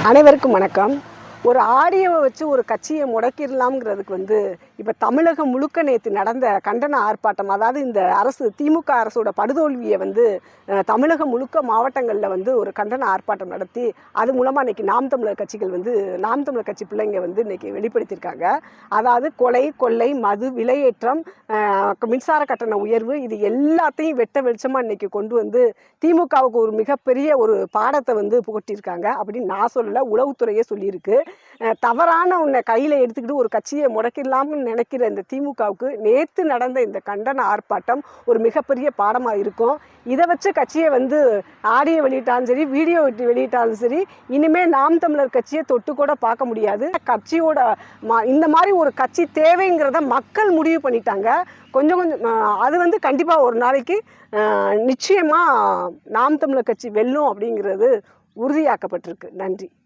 அனைவருக்கும் வணக்கம். ஒரு ஆடியோவை வச்சு ஒரு கட்சியை முடக்கிடலாம்ங்கிறதுக்கு இப்போ தமிழகம் முழுக்க நேற்று நடந்த கண்டன ஆர்ப்பாட்டம், அதாவது இந்த அரசு திமுக அரசோட படுதோல்வியை தமிழகம் முழுக்க மாவட்டங்களில் ஒரு கண்டன ஆர்ப்பாட்டம் நடத்தி அது மூலமாக இன்றைக்கி நாம் தமிழர் கட்சிகள் நாம் தமிழர் கட்சி பிள்ளைங்க இன்றைக்கி வெளிப்படுத்தியிருக்காங்க. அதாவது கொலை, கொள்ளை, மது, விலையேற்றம், மின்சார கட்டண உயர்வு, இது எல்லாத்தையும் வெட்ட வெளிச்சமாக இன்றைக்கி கொண்டு திமுகவுக்கு ஒரு மிகப்பெரிய ஒரு பாடத்தை புகட்டியிருக்காங்க அப்படின்னு நான் சொல்லலை, உளவுத்துறையே சொல்லியிருக்கு. தவறான உன்னை கையில் எடுத்துக்கிட்டு ஒரு கட்சியை முடக்கிடலாம்னு நினைக்கிற இந்த திமுகவுக்கு நேற்று நடந்த இந்த கண்டன ஆர்ப்பாட்டம் ஒரு மிகப்பெரிய பாடமாக இருக்கும். இதை வச்சு கட்சியை ஆடியோ வெளியிட்டாலும் சரி, வீடியோ வெளியிட்டாலும் சரி, இனிமேல் நாம் தமிழர் கட்சியை தொட்டு கூட பார்க்க முடியாது. கட்சியோட இந்த மாதிரி ஒரு கட்சி தேவைங்கிறத மக்கள் முடிவு பண்ணிட்டாங்க. கொஞ்சம் அது கண்டிப்பாக ஒரு நாளைக்கு நிச்சயமாக நாம் தமிழர் கட்சி வெல்லும் அப்படிங்கிறது உறுதியாக்கப்பட்டிருக்கு. நன்றி.